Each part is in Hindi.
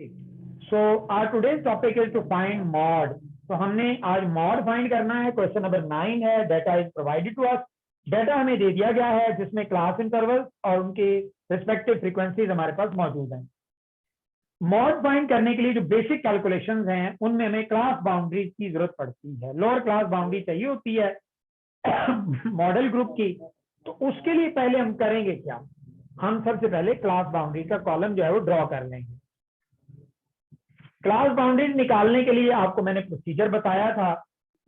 So our today's topic is to find mode. तो हमने आज मॉड फाइंड करना है। क्वेश्चन नंबर 9 है। Data is provided to us. Data हमें दे दिया गया है जिसमें क्लास इंटरवल और उनके रिस्पेक्टिव फ्रीक्वेंसीज हमारे पास मौजूद हैं। मॉड फाइंड करने के लिए जो बेसिक कैलकुलेशंस हैं उनमें हमें क्लास बाउंड्रीज की जरूरत पड़ती है। लोअर क्लास बाउंड्री चाहिए होती है मॉडल ग्रुप की। तो उसके लिए पहले हम करेंगे क्या, हम सबसे पहले क्लास बाउंड्री का कॉलम जो है वो ड्रॉ कर लेंगे। क्लास बाउंड्रीज निकालने के लिए आपको मैंने प्रोसीजर बताया था,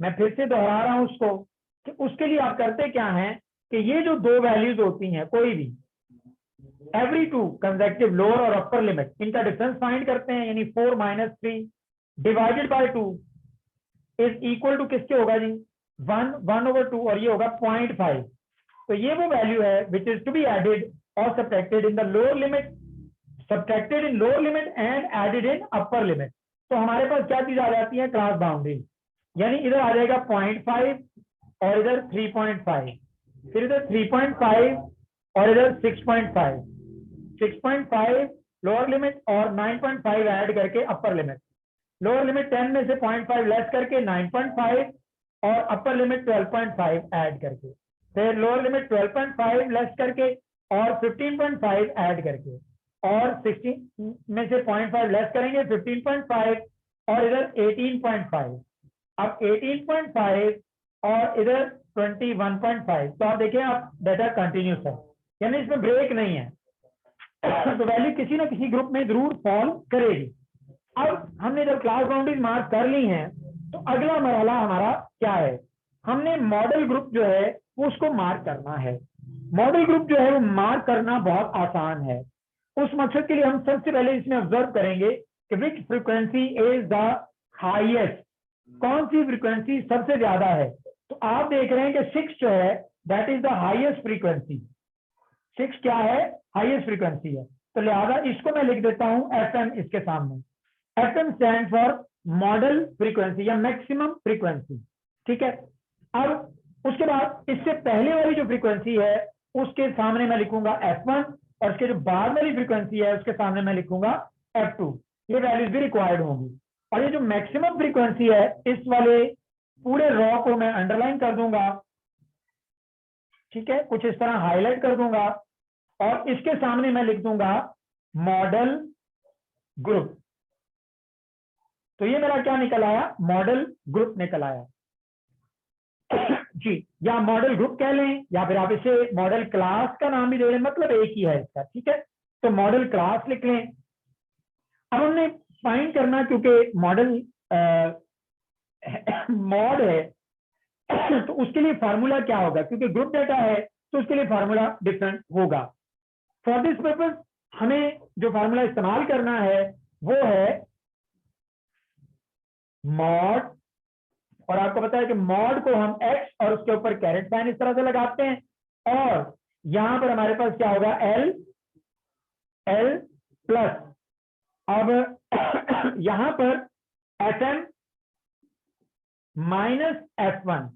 मैं फिर से दोहरा रहा हूं उसको कि उसके लिए आप करते क्या हैं कि ये जो दो वैल्यूज होती हैं कोई भी, एवरी टू कंसेक्टिव लोअर और अपर लिमिट, इनका डिफरेंस फाइंड करते हैं। यानी 4 - 3 divided by 2 is equal to किसके होगा जी, 1/2 और ये होगा 0.5। तो ये वो वैल्यू है which is to be added और subtracted in the lower limit, subtracted in lower limit and added in upper limit. तो हमारे पास क्या चीज आ जाती है, क्लास बाउंड्री। यानी इधर आ जाएगा 0.5 और इधर 3.5, फिर इधर 3.5 और इधर 6.5, 6.5 लोअर लिमिट और 9.5 ऐड करके अपर लिमिट। लोअर लिमिट 10 में से 0.5 लेस करके 9.5 और अपर लिमिट 12.5 ऐड करके, फिर लोअर लिमिट 12.5 लेस करके और 15.5 ऐड करके, और 16 में से 0.5 लेस करेंगे 15.5 और इधर 18.5। अब 18.5 और इधर 21.5। तो आप देखें, आप डाटा कंटिन्यूस है, यानी इसमें ब्रेक नहीं है तो वैल्यू किसी ना किसी ग्रुप में जरूर फॉल करेगी। अब हमने जब क्लास बाउंड्रीज मार्क कर ली हैं तो अगला मरहला हमारा क्या है, हमने मॉडल ग्रुप जो है वो उसको मार्क करना है। मॉडल ग्रुप जो है वो मार्क करना बहुत आसान है। उस मकसद के लिए हम सबसे पहले इसमें ऑब्जर्व करेंगे कि विच फ्रीक्वेंसी इज द हाईएस्ट, कौन सी फ्रीक्वेंसी सबसे ज्यादा है। तो आप देख रहे हैं कि 6 जो है that is the highest frequency. 6 क्या है, हाईएस्ट फ्रीक्वेंसी है। तो लिहाजा इसको मैं लिख देता हूं FM इसके सामने। FM stand for model frequency या मैक्सिमम फ्रीक्वेंसी, ठीक है। अब उसके बाद इससे पहले वाली जो फ्रीक्वेंसी है उसके सामने मैं लिखूंगा F1 और इसके जो बाद वाली फ्रीक्वेंसी है उसके सामने मैं लिखूंगा F2। ये वैल्यूज भी रिक्वायर्ड होंगी। और ये जो मैक्सिमम फ्रीक्वेंसी है इस वाले पूरे रॉ को मैं अंडरलाइन कर दूंगा, ठीक है, कुछ इस तरह हाईलाइट कर दूंगा और इसके सामने मैं लिख दूंगा मॉडल ग्रुप। तो ये मेरा क्या निकल आया, मॉडल ग्रुप निकल आया जी, या मॉडल ग्रुप कह लें या फिर आप इसे मॉडल क्लास का नाम भी दे लें, मतलब एक ही है इसका, ठीक है। तो मॉडल क्लास लिख लें। अब हमने फाइंड करना, क्योंकि मॉडल मॉड है तो उसके लिए फार्मूला क्या होगा, क्योंकि ग्रुप डाटा है तो उसके लिए फार्मूला डिफरेंट होगा। फॉर दिस पर्पज हमें जो फार्मूला इस्तेमाल करना है वो है मॉड, और आपको पता है कि मॉड को हम x और उसके ऊपर कैरेट साइन इस तरह से लगाते हैं, और यहां पर हमारे पास क्या होगा, L प्लस, अब यहां पर FM minus F1,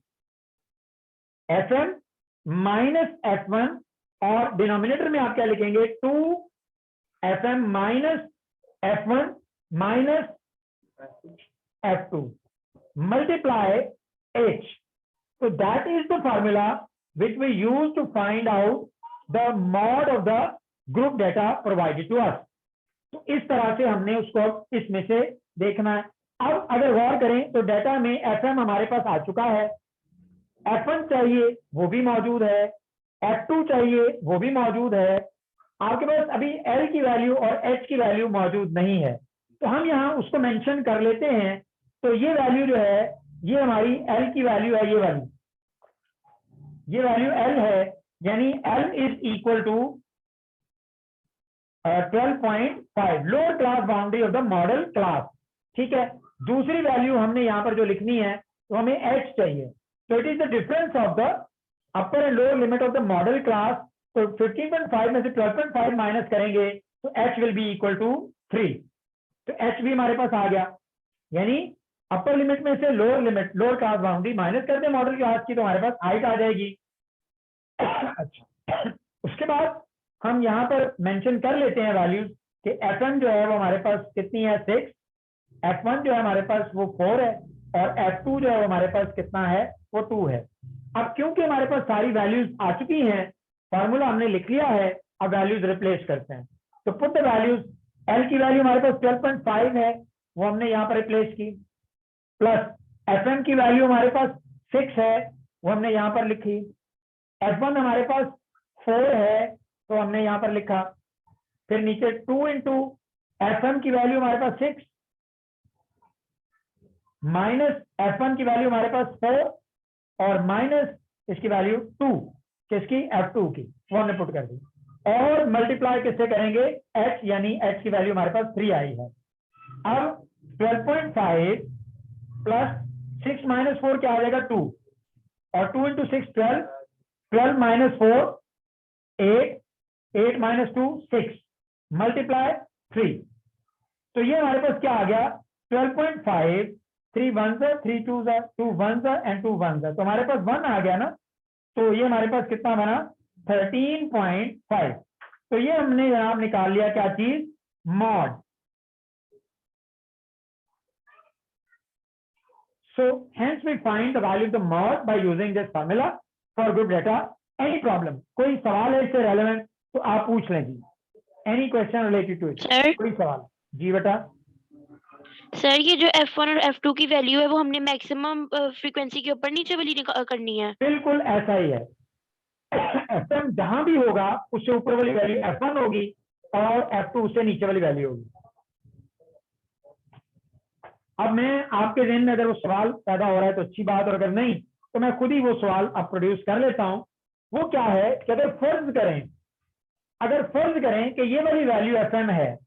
FM minus F1, और डिनोमिनेटर में आप क्या लिखेंगे, 2FM minus F1 minus F2 multiply H. So that is the formula which we use to find out the mod of the group data provided to us. तो इस तरह से हमने उसको इसमें से देखना है। अब अगर गौर करें तो डाटा में FM हमारे पास आ चुका है, F1 चाहिए वो भी मौजूद है, F2 चाहिए वो भी मौजूद है। आपके पास अभी L की वैल्यू और H की वैल्यू मौजूद नहीं है, तो हम यहाँ उसको मेंशन कर लेते हैं। तो ये वैल्यू जो है ये हमारी L की वैल्यू है, ये वाली, ये वैल्यू L है, यानी L is equal to 12.5, lower class boundary of the modal class, ठीक है। दूसरी वैल्यू हमने यहाँ पर जो लिखनी है तो हमें H चाहिए। तो it is the difference of the upper and lower limit of the modal class. तो 15.5 में से 12.5 माइनस करेंगे तो H will be equal to 3। तो H भी हमारे पास आ गया, यानी अपर लिमिट में से lower limit, lower class boundary minus करते हैं मॉडल क्लास की, तो हमारे पास हाइट आ जाएगी। अच्छा, उसके बाद हम यहाँ पर मेंशन कर लेते हैं वैल्यूज कि FM जो है वो हमारे पास कितनी है 6, F1 जो है हमारे पास वो 4 है, और F2 जो है वो हमारे पास कितना है वो 2 है। अब क्योंकि हमारे पास सारी वैल्यूज आ चुकी हैं, फॉर्मूला हमने लिख लिया है, अब वैल्यूज रिप्लेस करते हैं। तो पुट द वैल्यूज, L की वैल्यू हमारे पास 12.5 है, वो हमने यहाँ पर रिप्लेस की, प्लस FM की वैल्यू हमारे पास 6 है, वो हमने यहाँ पर लिखी, F1 हमारे पास 4 है तो हमने यहाँ पर लिखा, फिर नीचे 2 इंटू FM की वैल्यू हमारे पास 6 माइनस F1 की वैल्यू हमारे पास 4 और माइनस इसकी वैल्यू 2, किसकी F2 की, वो हमने पुट कर दी, और मल्टीप्लाई किससे करेंगे H, यानी H की वैल्यू हमारे पास 3 आई है। अब 12.5 प्लस 6 माइनस 4 क्या आ जाएगा 2, और 2 इंटू 6 12, 12 माइनस 4 8, 8 माइनस 2 6, मल्टीप्लाई 3, तो ये हमारे पास क्या आ गया 12.5, 3 1s 3 2s 2 1s and 2 1s, तो हमारे पास 1 आ गया ना, तो ये हमारे पास कितना बना 13.5। तो ये हमने जनाब निकाल लिया क्या चीज, mod. So hence we find the value of the mod by using this formula for good data. Any problem? कोई सवाल है इससे relevant तो आप पूछ लें जी। Any question related to it? Sir कोई सवाल? जी बेटा। सर ये जो F1 और F2 की वैल्यू है वो हमने मैक्सिमम फ्रीक्वेंसी के ऊपर नीचे वाली करनी है। बिल्कुल ऐसा ही है। FM जहां भी होगा उससे ऊपर वाली वैल्यू F1 होगी और F2 उससे नीचे वाली वैल्यू होगी। अब मैं आपके ज़हन में अगर वो सवाल पैदा हो रहा है तो अच्छी बात, और अगर नहीं तो मैं खुद ही वो सवाल अब प्रोड्यूस कर लेता हूं। वो क्या है कि अगर फर्ज करें कि ये वाली वैल्यू FM है,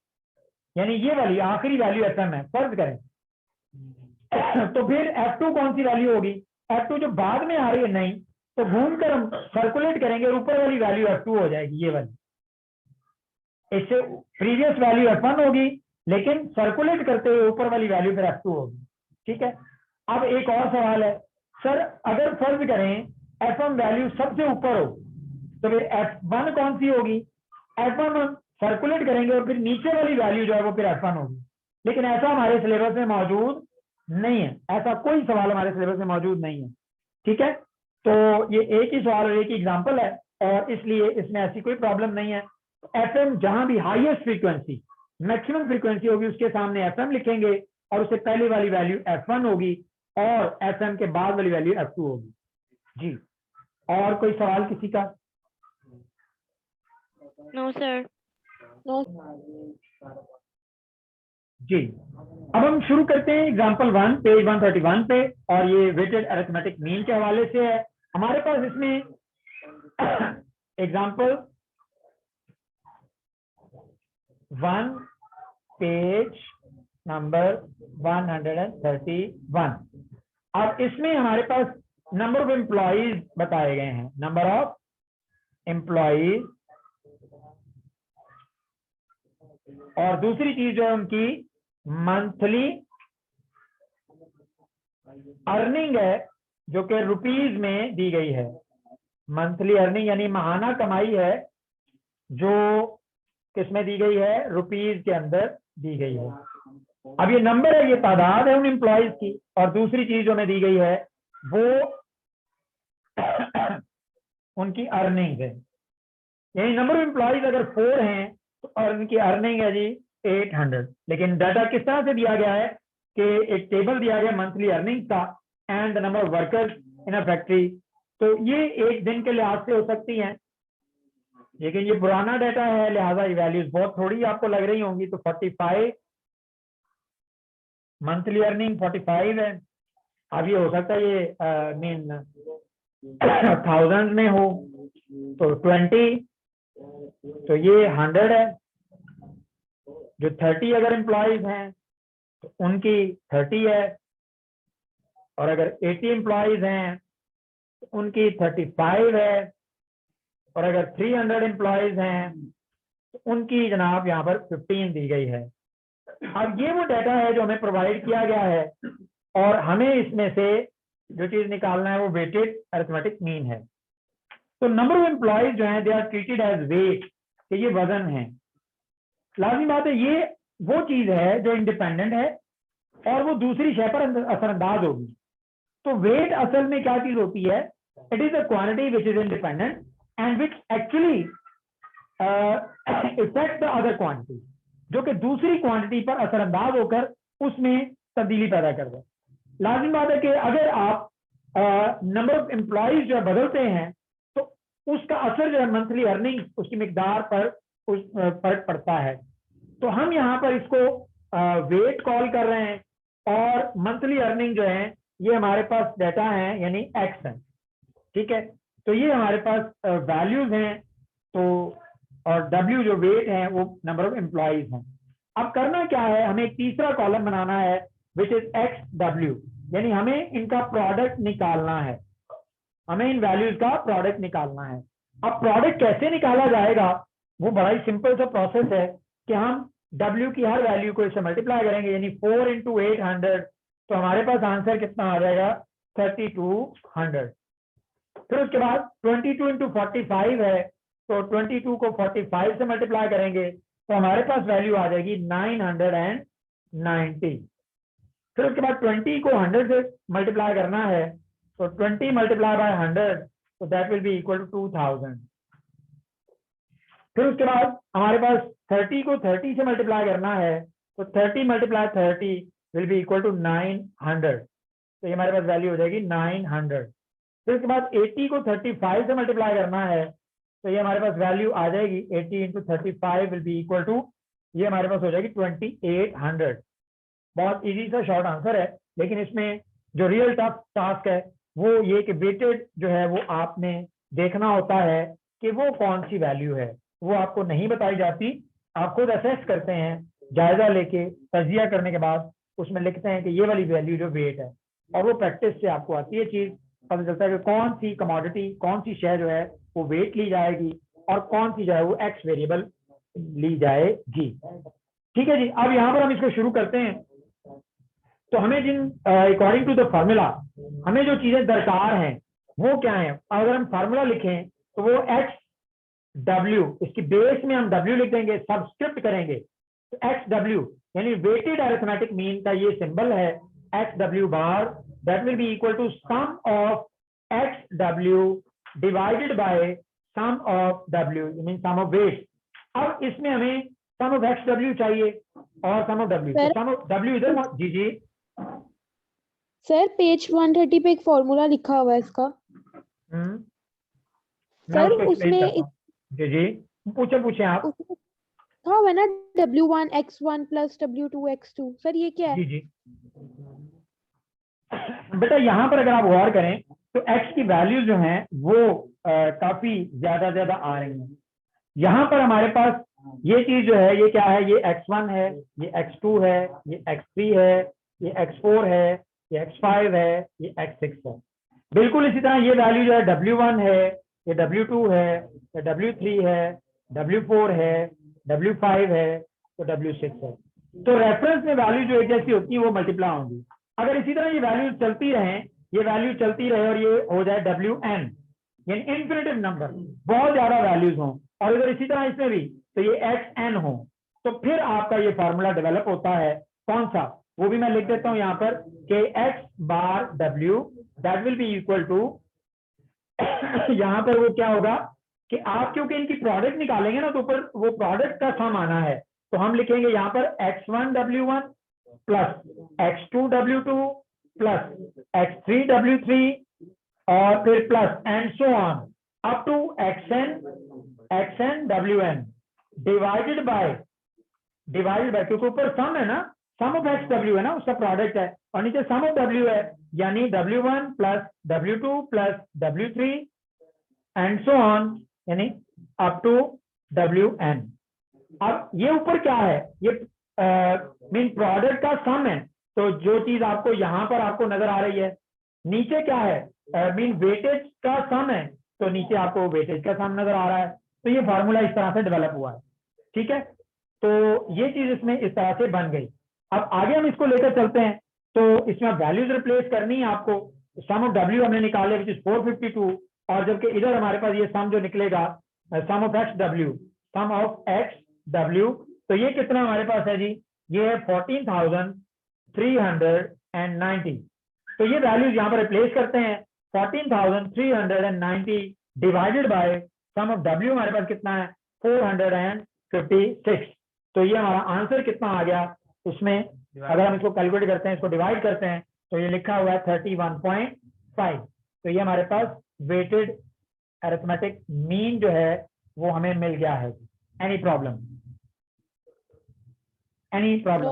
यानी ये वाली आखिरी वैल्यू FM है, फर्ज करें, तो फिर F2 कौन सी वैल्यू होगी, F2 जो बाद में आ रही है, नहीं तो घूमकर हम सर्कुलेट करेंगे और ऊपर वाली वैल्यू F2 हो जाएगी, ये वाली। इससे प्रीवियस वैल्यू F1 होगी, लेकिन सर्कुलेट करते हुए ऊपर वाली वैल्यू फिर F2 होगी। ठीक है। अब एक और सवाल है, सर अगर फर्ज करें FM वैल्यू सबसे ऊपर हो तो फिर F1 कौन सी होगी, F1 हम सर्कुलेट करेंगे और फिर नीचे वाली वैल्यू जो है वो फिर F1 होगी, लेकिन ऐसा हमारे सिलेबस में मौजूद नहीं है, ऐसा कोई सवाल हमारे सिलेबस में मौजूद नहीं है। ठीक है, तो ये एक ही सवाल और एक ही एग्जाम्पल है, और इसलिए इसमें ऐसी कोई प्रॉब्लम नहीं है। FM जहां भी हाईएस्ट फ्रीक्वेंसी, मैक्सिमम फ्रीक्वेंसी होगी उसके सामने FM लिखेंगे, और उससे पहले वाली वैल्यू F1 होगी और FM के बाद वाली वैल्यू F2 होगी। जी, और कोई सवाल किसी का? No sir. जी, अब हम शुरू करते हैं एग्जाम्पल 1 पेज 131 पे, और ये वेटेड अरिथमेटिक मीन के हवाले से है। हमारे पास इसमें एग्जाम्पल 1 पेज नंबर 131। अब इसमें हमारे पास नंबर ऑफ एम्प्लॉइज बताए गए हैं, नंबर ऑफ एम्प्लॉइज, और दूसरी चीज जो है उनकी मंथली अर्निंग है, जो कि रुपीज में दी गई है। मंथली अर्निंग यानी माहाना कमाई है, जो किसमें दी गई है, रुपीज के अंदर दी गई है। अब ये नंबर है, ये तादाद है उन एम्प्लॉइज की, और दूसरी चीज जो हमें दी गई है वो उनकी अर्निंग है। यानी नंबर ऑफ एम्प्लॉइज अगर 4 हैं तो उनकी अर्निंग है जी 800, लेकिन डाटा किस तरह से दिया गया है कि एक टेबल दिया गया मंथली अर्निंग का and the number of workers in a factory, तो ये एक दिन के लिहाज से हो सकती हैं, लेकिन ये पुराना डाटा है, लिहाजा ये वैल्यूज बहुत थोड़ी आपको लग रही होंगी। तो 45 मंथली अर्निंग 45 है। अब ये हो सकता है ये मीन थाउजेंड में हो तो 20, तो ये 100 है। जो 30 अगर एम्प्लॉइज हैं तो उनकी 30 है, और अगर 80 एम्प्लॉइज हैं तो उनकी 35 है, और अगर 300 एम्प्लॉइज हैं तो उनकी जनाब यहाँ पर 15 दी गई है। अब ये वो डाटा है जो हमें प्रोवाइड किया गया है, और हमें इसमें से जो चीज निकालना है वो वेटेड अरिथमेटिक मीन है। तो नंबर ऑफ एम्प्लॉइज जो है they are treated as weight, कि ये वजन है। लाजमी बात है ये वो चीज है जो इंडिपेंडेंट है और वो दूसरी शय पर असरअंदाज होगी। तो वेट असल में क्या चीज होती है? It is a quantity which is independent and which actually effect the other quantity, जो कि दूसरी क्वांटिटी पर असरअंदाज होकर उसमें तब्दीली पैदा कर दे। लाजिम बात है कि अगर आप नंबर ऑफ एम्प्लॉइज जो है बदलते हैं तो उसका असर जो है मंथली अर्निंग उसकी मिकदार पर कुछ फर्क पड़ता है। तो हम यहाँ पर इसको वेट कॉल कर रहे हैं और मंथली अर्निंग जो है ये हमारे पास डाटा है यानी एक्स है, ठीक है। तो ये हमारे पास वैल्यूज हैं, तो और डब्ल्यू जो वेट है वो नंबर ऑफ एम्प्लॉइज हैं। अब करना क्या है, हमें एक तीसरा कॉलम बनाना है विच इज एक्स डब्ल्यू, यानी हमें इनका प्रोडक्ट निकालना है, हमें इन वैल्यूज का प्रोडक्ट निकालना है। अब प्रोडक्ट कैसे निकाला जाएगा, वो बड़ा ही सिंपल सा प्रोसेस है कि हम W की हर वैल्यू को इससे मल्टीप्लाई करेंगे, यानी 4 × 800, तो हमारे पास आंसर कितना आ जाएगा 3200। फिर उसके बाद 22 × 45 है, तो 22 को 45 से मल्टीप्लाई करेंगे तो हमारे पास वैल्यू आ जाएगी 990। फिर उसके बाद 20 को 100 से मल्टीप्लाई करना है, तो 20 मल्टीप्लाई बाय 100, तो that will be equal to 2000। फिर उसके बाद हमारे पास 30 को 30 से मल्टीप्लाई करना है, तो 30 multiply 30 will be equal to 900, तो ये हमारे पास वैल्यू हो जाएगी 900। फिर उसके बाद 80 को 35 से मल्टीप्लाई करना है, तो ये हमारे पास वैल्यू आ जाएगी 80 × 35 विल बी इक्वल टू, ये हमारे पास हो जाएगी 2800। बहुत इजी सा शॉर्ट आंसर है, लेकिन इसमें जो रियल टफ टास्क है वो ये कि वेटेड जो है वो आपने देखना होता है कि वो कौन सी वैल्यू है, वो आपको नहीं बताई जाती, आप खुद असेस करते हैं, जायजा लेके तजिया करने के बाद उसमें लिखते हैं कि ये वाली वैल्यू जो वेट है, और वो प्रैक्टिस से आपको आती है चीज, पता चलता है कि कौन सी कमोडिटी, कौन सी शेयर जो है वो वेट ली जाएगी और कौन सी जो है वो एक्स वेरिएबल ली जाएगी। ठीक है जी, अब यहाँ पर हम इसको शुरू करते हैं। तो हमें जिन अकॉर्डिंग टू द फार्मूला हमें जो चीजें दरकार हैं वो क्या है, अगर हम फार्मूला लिखें तो वो एक्स डब्ल्यू, इसकी बेस में हम डब्ल्यू लिख देंगे, सब्सक्रिप्ट करेंगे, तो एक्स डब्ल्यू यानी वेटेड अरिथमेटिक मीन का ये सिंबल है X W bar, that will be equal to sum of X W divided by sum of W, mean sum of weight. अब इसमें हमें सम ऑफ एक्स डब्ल्यू चाहिए और सम ऑफ डब्ल्यू, तो सम ऑफ डब्ल्यू इधर, जी जी सर पेज 130 पे एक फॉर्मूला लिखा हुआ है इसका। मैं सर उसको एक्सप्लेन उसमें करता हूँ। जी जी पूछे आप। उसमें लिखा हुआ है ना W1 X1 plus W2 X2, sir ये क्या है? जी जी बेटा यहाँ पर अगर आप गौर करें तो x की वैल्यू जो है वो काफी ज्यादा आ रही है। यहाँ पर हमारे पास ये चीज जो है ये क्या है, ये x1 है, ये x2 है, ये x3 है, ये x4 है, ये x5 है, ये x6 है। बिल्कुल इसी तरह ये वैल्यू जो है W1 है, ये W2 है, ये W3 है, W4 है, W5 है, तो W6 है। तो रेफरेंस में वैल्यू जो एक जैसी होती है वो मल्टीप्लाई होंगी। अगर इसी तरह ये वैल्यू चलती रहे, ये वैल्यू चलती रहे और ये हो जाए WN यानी इन्फिनिटिव नंबर, बहुत ज्यादा वैल्यूज हों, और अगर इसी तरह इसमें भी तो ये XN हो, तो फिर आपका ये फॉर्मूला डेवलप होता है। कौन सा, वो भी मैं लिख देता हूं यहाँ पर कि X bar W that will be equal to, यहाँ पर वो क्या होगा कि आप क्योंकि इनकी प्रोडक्ट निकालेंगे ना तो ऊपर वो प्रोडक्ट का सम आना है, तो हम लिखेंगे यहाँ पर X1 W1 plus X2 W2 plus X3 W3 और फिर plus and so on up to XN WN divided by क्योंकि ऊपर सम है ना, सम ऑफ एक्स डब्ल्यू है ना, उसका प्रोडक्ट है, और नीचे सम ऑफ डब्ल्यू है, यानी W1 plus W2 plus W3 and so on यानी अप टू WN। अब ये ऊपर क्या है, ये मीन प्रोडक्ट का सम है, तो जो चीज आपको यहाँ पर आपको नजर आ रही है, नीचे क्या है मीन वेटेज का सम है, तो नीचे आपको वेटेज का सम नजर आ रहा है। तो ये फार्मूला इस तरह से डेवलप हुआ है, ठीक है। तो ये चीज इसमें इस तरह से बन गई। अब आगे हम इसको लेकर चलते हैं, तो इसमें वैल्यूज रिप्लेस करनी है आपको। सम ऑफ डब्ल्यू हमने निकाले विच इज 452, और जबकि इधर हमारे पास ये सम जो निकलेगा सम ऑफ एक्स डब्ल्यू तो ये कितना हमारे पास है जी, ये है 14,390। तो ये वैल्यूज यहाँ पर रिप्लेस करते हैं, 14,390 divided by sum of W हमारे पास कितना है 456। तो ये हमारा आंसर कितना आ गया, उसमें अगर हम इसको कैलकुलेट करते हैं, इसको डिवाइड करते हैं, तो ये लिखा हुआ है 31.5। तो ये हमारे पास वेटेड अरिथमेटिक मीन जो है वो हमें मिल गया है। Any problem? Any problem?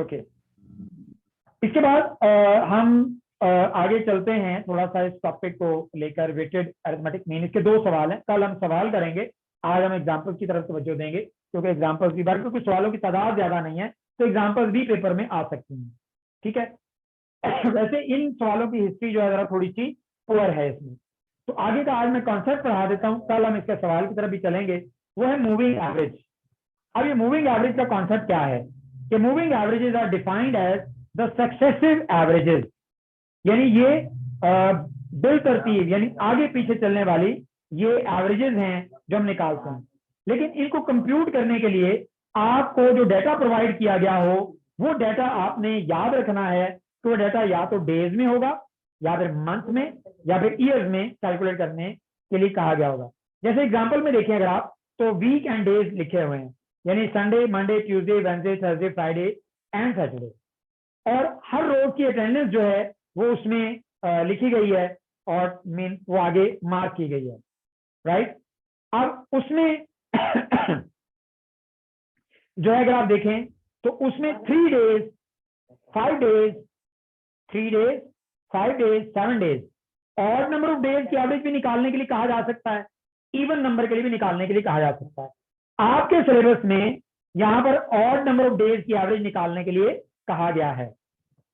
Okay. इसके बाद हम आगे चलते हैं थोड़ा सा इस टॉपिक को लेकर, वेटेड अरिथमेटिक मीन। इसके दो सवाल हैं, कल हम सवाल करेंगे, आज हम एग्जाम्पल्स की तरफ तवज्जो देंगे, क्योंकि एग्जाम्पल्स की बार क्योंकि सवालों की तादाद ज्यादा नहीं है, तो एग्जाम्पल्स भी पेपर में आ सकती हैं। ठीक है। वैसे इन सवालों की हिस्ट्री जो है जरा थोड़ी सी पुअर है इसमें, तो आगे का आज मैं कॉन्सेप्ट पढ़ा देता हूँ, कल हम इसके सवाल की तरफ भी चलेंगे। वो है मूविंग एवरेज। अब ये मूविंग एवरेज का कॉन्सेप्ट क्या है कि moving averages are defined as the successive averages, यानी ये बिल तरतीब यानी आगे पीछे चलने वाली ये एवरेजेस हैं जो हम निकालते हैं। लेकिन इनको कंप्यूट करने के लिए आपको जो डाटा प्रोवाइड किया गया हो वो डाटा आपने याद रखना है, तो वो डाटा या तो डेज में होगा या फिर मंथ में या फिर ईयर्स में कैलकुलेट करने के लिए कहा गया होगा। जैसे एग्जांपल में देखिए अगर आप, तो वीक एंड डेज लिखे हुए हैं, यानी Sunday, Monday, Tuesday, Wednesday, Thursday, Friday and Saturday, और हर रोज की अटेंडेंस जो है वो उसमें लिखी गई है और मीन वो आगे मार्क की गई है, राइट। अब उसमें जो है अगर आप देखें तो उसमें 3 days, 5 days, 3 days, 5 days, 7 days, और नंबर ऑफ डेज की एवरेज भी निकालने के लिए कहा जा सकता है, इवन नंबर के लिए भी निकालने के लिए कहा जा सकता है। आपके सिलेबस में यहाँ पर ऑड नंबर ऑफ डेज की एवरेज निकालने के लिए कहा गया है,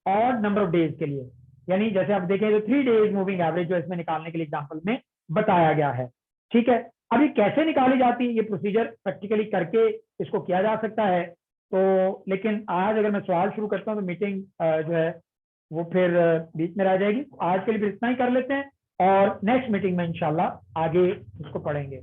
ऑड नंबर ऑफ डेज के लिए, यानी जैसे आप देखें तो 3 डेज मूविंग एवरेज जो इसमें निकालने के लिए एग्जांपल में बताया गया है। ठीक है। अब ये कैसे निकाली जाती है, ये प्रोसीजर प्रैक्टिकली करके इसको किया जा सकता है। तो लेकिन आज अगर मैं सवाल शुरू करता हूँ तो मीटिंग जो है वो फिर बीच में रह जाएगी। आज के लिए इतना ही कर लेते हैं और नेक्स्ट मीटिंग में इंशाल्लाह आगे इसको पढ़ेंगे।